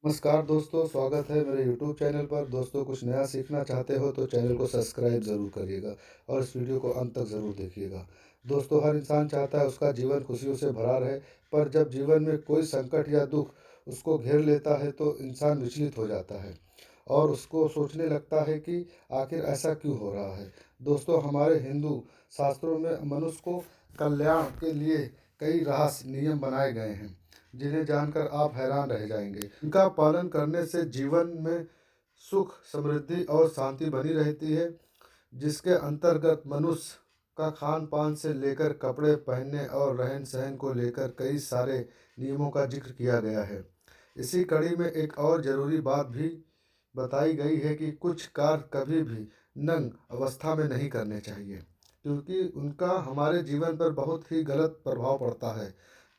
नमस्कार दोस्तों, स्वागत है मेरे YouTube चैनल पर। दोस्तों, कुछ नया सीखना चाहते हो तो चैनल को सब्सक्राइब ज़रूर करिएगा और इस वीडियो को अंत तक ज़रूर देखिएगा। दोस्तों, हर इंसान चाहता है उसका जीवन खुशियों से भरा रहे, पर जब जीवन में कोई संकट या दुख उसको घेर लेता है तो इंसान विचलित हो जाता है और उसको सोचने लगता है कि आखिर ऐसा क्यों हो रहा है। दोस्तों, हमारे हिंदू शास्त्रों में मनुष्य को कल्याण के लिए कई रहस्य नियम बनाए गए हैं, जिन्हें जानकर आप हैरान रह जाएंगे। इनका पालन करने से जीवन में सुख, समृद्धि और शांति बनी रहती है, जिसके अंतर्गत मनुष्य का खान पान से लेकर कपड़े पहनने और रहन सहन को लेकर कई सारे नियमों का जिक्र किया गया है। इसी कड़ी में एक और ज़रूरी बात भी बताई गई है कि कुछ कार्य कभी भी नंग अवस्था में नहीं करने चाहिए, क्योंकि उनका हमारे जीवन पर बहुत ही गलत प्रभाव पड़ता है।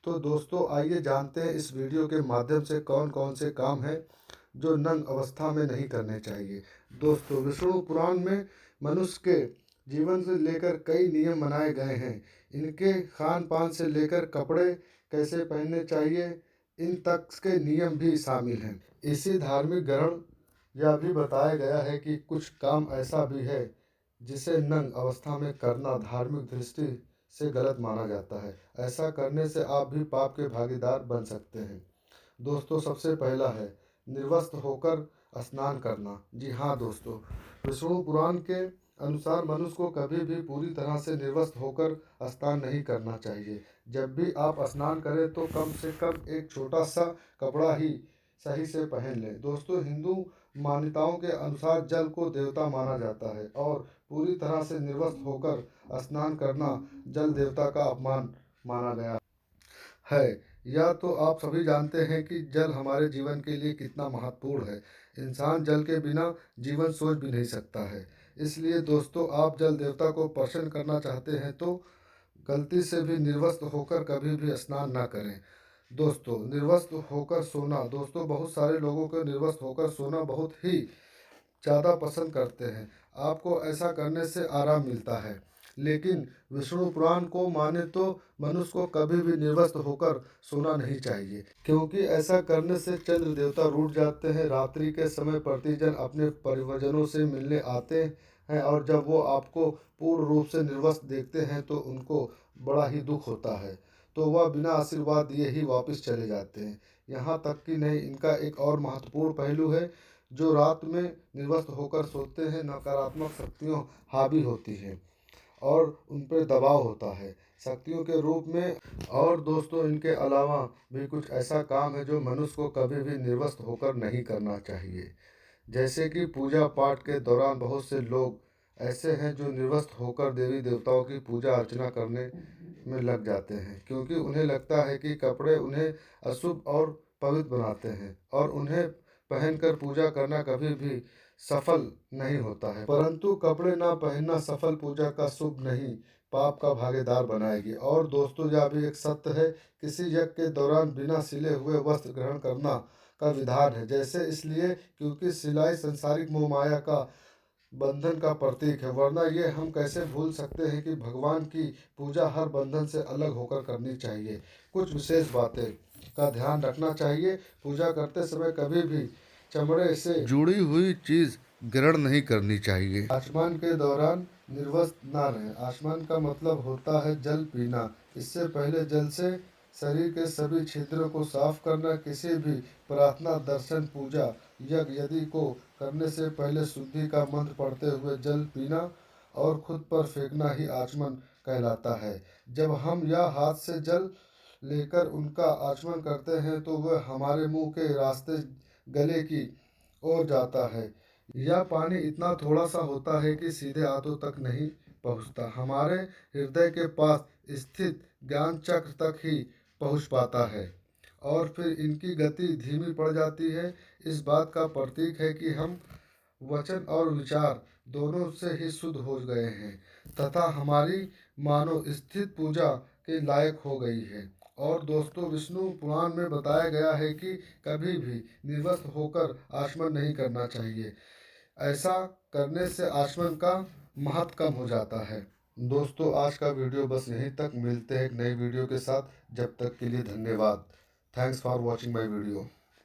तो दोस्तों, आइए जानते हैं इस वीडियो के माध्यम से कौन कौन से काम हैं जो नंग अवस्था में नहीं करने चाहिए। दोस्तों, विष्णु पुराण में मनुष्य के जीवन से लेकर कई नियम बनाए गए हैं। इनके खान पान से लेकर कपड़े कैसे पहनने चाहिए, इन तक के नियम भी शामिल हैं। इसी धार्मिक ग्रहण यह भी बताया गया है कि कुछ काम ऐसा भी है जिसे नंग अवस्था में करना धार्मिक दृष्टि से गलत माना जाता है। ऐसा करने से आप भी पाप के भागीदार बन सकते हैं। दोस्तों, सबसे पहला है निर्वस्त्र होकर स्नान करना। जी हाँ दोस्तों, विष्णु पुराण के अनुसार मनुष्य को कभी भी पूरी तरह से निर्वस्त्र होकर स्नान नहीं करना चाहिए। जब भी आप स्नान करें तो कम से कम एक छोटा सा कपड़ा ही सही से पहन लें। दोस्तों, हिंदू मान्यताओं के अनुसार जल को देवता माना जाता है और पूरी तरह से निर्वस्त्र होकर स्नान करना जल देवता का अपमान माना गया है। यह तो आप सभी जानते हैं कि जल हमारे जीवन के लिए कितना महत्वपूर्ण है। इंसान जल के बिना जीवन सोच भी नहीं सकता है। इसलिए दोस्तों, आप जल देवता को प्रसन्न करना चाहते हैं तो गलती से भी निर्वस्त्र होकर कभी भी स्नान ना करें। दोस्तों, निर्वस्त्र होकर सोना। दोस्तों, बहुत सारे लोगों को निर्वस्त्र होकर सोना बहुत ही ज़्यादा पसंद करते हैं। आपको ऐसा करने से आराम मिलता है, लेकिन विष्णु पुराण को माने तो मनुष्य को कभी भी निर्वस्त्र होकर सोना नहीं चाहिए, क्योंकि ऐसा करने से चंद्र देवता रूठ जाते हैं। रात्रि के समय प्रतिजन अपने परिवारजनों से मिलने आते हैं और जब वो आपको पूर्ण रूप से निर्वस्त्र देखते हैं तो उनको बड़ा ही दुख होता है, तो वह बिना आशीर्वाद दिए ही वापस चले जाते हैं। यहाँ तक कि नहीं, इनका एक और महत्वपूर्ण पहलू है। जो रात में निर्वस्त्र होकर सोते हैं, नकारात्मक शक्तियों हावी होती है और उन पर दबाव होता है शक्तियों के रूप में। और दोस्तों, इनके अलावा भी कुछ ऐसा काम है जो मनुष्य को कभी भी निर्वस्त्र होकर नहीं करना चाहिए। जैसे कि पूजा पाठ के दौरान बहुत से लोग ऐसे हैं जो निर्वस्त्र होकर देवी देवताओं की पूजा अर्चना करने में लग जाते हैं, क्योंकि उन्हें लगता है कि कपड़े उन्हें अशुभ और पवित्र बनाते हैं और उन्हें पहनकर पूजा करना कभी भी सफल नहीं होता है। परंतु कपड़े ना पहनना सफल पूजा का शुभ नहीं, पाप का भागीदार बनाएगी। और दोस्तों, यह भी एक सत्य है, किसी यज्ञ के दौरान बिना सिले हुए वस्त्र ग्रहण करना का विधान है। जैसे इसलिए क्योंकि सिलाई संसारिक मोह माया का बंधन का प्रतीक है, वरना ये हम कैसे भूल सकते हैं कि भगवान की पूजा हर बंधन से अलग होकर करनी चाहिए। कुछ विशेष बातें का ध्यान रखना चाहिए। पूजा करते समय कभी भी चमड़े से जुड़ी हुई चीज ग्रहण नहीं करनी चाहिए। आचमन के दौरान निर्वस्त्र न रहें। आचमन का मतलब होता है जल पीना। इससे पहले जल से शरीर के सभी छिद्रों को साफ करना। किसी भी प्रार्थना, दर्शन, पूजा, यज्ञ यदि को करने से पहले शुद्धि का मंत्र पढ़ते हुए जल पीना और खुद पर फेंकना ही आचमन कहलाता है। जब हम या हाथ से जल लेकर उनका आचमन करते हैं तो वह हमारे मुंह के रास्ते गले की ओर जाता है। यह पानी इतना थोड़ा सा होता है कि सीधे हाथों तक नहीं पहुंचता, हमारे हृदय के पास स्थित ज्ञान चक्र तक ही पहुंच पाता है और फिर इनकी गति धीमी पड़ जाती है। इस बात का प्रतीक है कि हम वचन और विचार दोनों से ही शुद्ध हो गए हैं तथा हमारी मानो स्थित पूजा के लायक हो गई है। और दोस्तों, विष्णु पुराण में बताया गया है कि कभी भी निर्वस्त्र होकर आचमन नहीं करना चाहिए। ऐसा करने से आचमन का महत्व कम हो जाता है। दोस्तों, आज का वीडियो बस यहीं तक। मिलते हैं एक नई वीडियो के साथ। जब तक के लिए धन्यवाद। Thanks for watching my video.